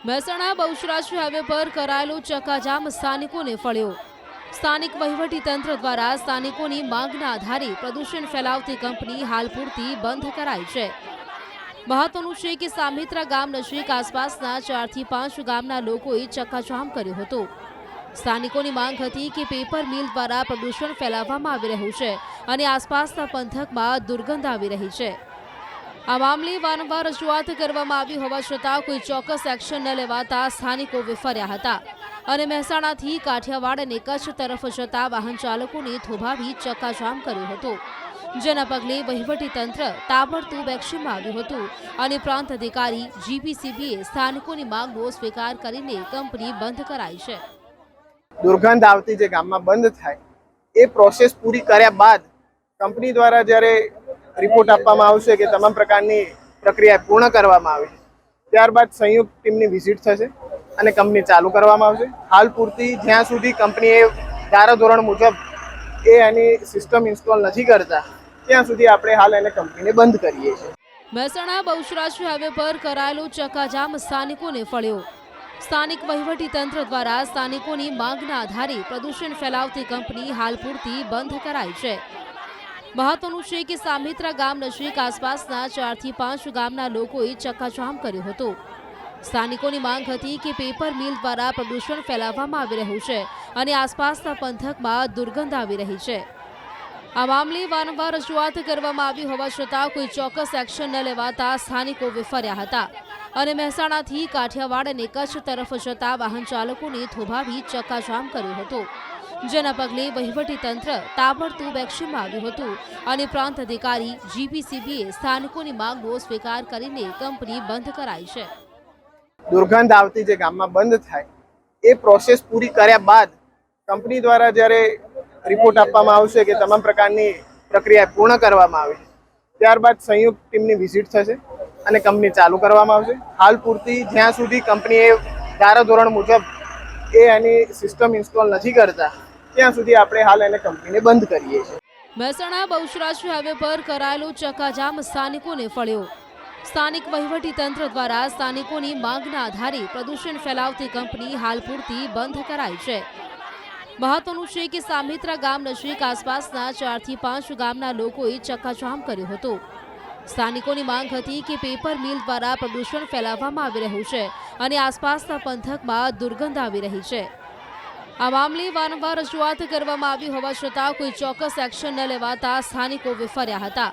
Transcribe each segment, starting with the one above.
Mehsana Bahucharaji highway પર કરાયેલો ચક્કાજામ સ્થાનિકોને ફળ્યો। સ્થાનિક વહીવટીતંત્ર દ્વારા સ્થાનિકોની માંગના આધારે પ્રદૂષણ ફેલાવતી કંપની હાલ પૂરતી બંધ કરાઈ છે। મહત્વનું છે કે સામિત્રા ગામ નજીક આસપાસના 4 થી 5 ગામના લોકોએ ચક્કાજામ કર્યો હતો। સ્થાનિકોની માંગ હતી કે પેપર મિલ દ્વારા પ્રદૂષણ ફેલાવવામાં આવી રહ્યું છે અને આસપાસના પંથકમાં દુર્ગંધ આવી રહી છે। આ મામલે વારંવાર રજૂઆત કરવામાં આવી હોવા છતાં કોઈ ચોક્કસ એક્શન ન લેવાતા સ્થાનિકો વિફર્યા હતા અને મહેસાણાથી કાઠિયાવાડ અને કચ્છ તરફ જતા વાહન ચાલકોને થોભાવી ચક્કાજામ કર્યો હતો, જેના પગલે વહીવટીતંત્ર તાબડતોબ એક્શનમાં આવ્યું હતું અને પ્રાંત અધિકારી જીપીસીબીએ સ્થાનિકોની માંગનો સ્વીકાર કરીને કંપની બંધ કરાઈ છે। દુર્ગંધ આવતી જે ગામમાં બંધ થાય એ પ્રોસેસ પૂરી કર્યા બાદ કંપની દ્વારા જ્યારે રિપોર્ટ આપવામાં આવશે કે તમામ પ્રકારની પ્રક્રિયા પૂર્ણ કરવામાં આવી ત્યારબાદ સંયુક્ત ટીમની વિઝિટ થશે અને કંપની ચાલુ કરવામાં આવશે। હાલ પૂરતી જ્યાં સુધી કંપનીએ ધારાધોરણ મુજબ એની સિસ્ટમ ઇન્સ્ટોલ નથી કરતા ત્યાં સુધી આપણે હાલ એને કંપનીને બંધ કરીએ છીએ। મહેસાણા બહુચરાજી હાઈવે પર કરાયેલો ચક્કાજામ સ્થાનિકોને ફળ્યો। સ્થાનિક વહીવટીતંત્ર દ્વારા સ્થાનિકોની માંગના આધારે પ્રદૂષણ ફેલાવતી કંપની હાલ પૂરતી બંધ કરાઈ છે। મહત્વનું છે કે સામિત્રા ગામ નજીક આસપાસના 4 થી 5 ગામના લોકોએ ચક્કાજામ કર્યો હતો। સ્થાનિકોની માંગ હતી કે પેપર મિલ દ્વારા પ્રદૂષણ ફેલાવવામાં આવી રહ્યું છે અને આસપાસના પંથકમાં દુર્ગંધ આવી રહી છે। આ મામલે વારંવાર રજૂઆત કરવામાં આવી હોવા છતાં કોઈ ચોક્કસ એક્શન ન લેવાતા સ્થાનિકો વિફર્યા હતા અને મહેસાણાથી કાઠિયાવાડ અને કચ્છ તરફ જતા વાહન ચાલકોને થોભાવી ચક્કાજામ કર્યો હતો, જેના પગલે વહીવટીતંત્ર તાબડતોબ એક્શનમાં આવ્યું હતું અને પ્રાંત અધિકારી જીપીસીબીએ સ્થાનિકોની માંગનો સ્વીકાર કરીને કંપની બંધ કરાઈ છે। દુર્ગંધ આવતી જે ગામમાં બંધ થાય એ પ્રોસેસ પૂરી કર્યા બાદ કંપની દ્વારા જ્યારે રિપોર્ટ આપવામાં આવશે કે તમામ પ્રકારની પ્રક્રિયા પૂર્ણ કરવામાં આવી ત્યારબાદ સંયુક્ત ટીમની વિઝિટ થશે અને કંપની ચાલુ કરવામાં આવશે। હાલ પૂરતી જ્યાં સુધી કંપનીએ ધારાધોરણ મુજબ એની સિસ્ટમ ઇન્સ્ટોલ નથી કરતા ત્યાં સુધી આપણે હાલ એને કંપનીને બંધ કરીએ છીએ। મહેસાણા બહુચરાજી હાઈવે પર કરાયેલો ચક્કાજામ સ્થાનિકોને ફળ્યો। સ્થાનિક વહીવટીતંત્ર દ્વારા સ્થાનિકોની માંગના આધારે પ્રદૂષણ ફેલાવતી કંપની હાલ પૂરતી બંધ કરાઈ છે। મહત્વનું છે કે સામિત્રા ગામ નજીક આસપાસના 4 થી 5 ગામના લોકોએ ચક્કાજામ કર્યો હતો। સ્થાનિકોની માંગ હતી કે પેપર મિલ દ્વારા પ્રદૂષણ ફેલાવવામાં આવી રહ્યું છે અને આસપાસના પંથકમાં દુર્ગંધ આવી રહી છે। આ મામલે વારંવાર રજૂઆત કરવામાં આવી હોવા છતાં કોઈ ચોક્કસ એક્શન ન લેવાતા સ્થાનિકો વિફર્યા હતા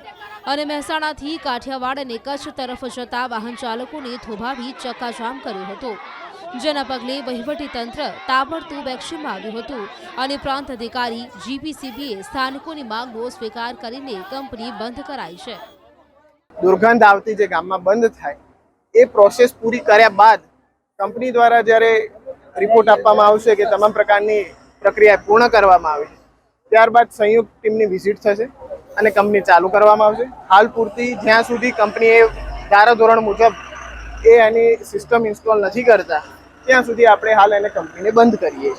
અને મહેસાણાથી કાઠિયાવાડ અને કચ્છ તરફ જતા વાહન ચાલકોને થોભાવી ચક્કાજામ કર્યો હતો, જેના પગલે વહીવટીતંત્ર તાબડતોબ એક્શનમાં આવ્યું હતું અને પ્રાંત અધિકારી જીપીસીબીએ સ્થાનિકોની માંગનો સ્વીકાર કરીને કંપની બંધ કરાઈ છે। દુર્ગંધ આવતી જે ગામમાં બંધ થાય એ પ્રોસેસ પૂરી કર્યા બાદ કંપની દ્વારા જ્યારે રિપોર્ટ આપવામાં આવશે કે તમામ પ્રકારની પ્રક્રિયા પૂર્ણ કરવામાં આવી ત્યારબાદ સંયુક્ત ટીમની વિઝિટ થશે અને કંપની ચાલુ કરવામાં આવશે। હાલ પૂરતી જ્યાં સુધી કંપનીએ ધારાધોરણ મુજબ એની સિસ્ટમ ઇન્સ્ટોલ નથી કરતા ત્યાં સુધી આપણે હાલ એને કંપનીને બંધ કરીએ છીએ।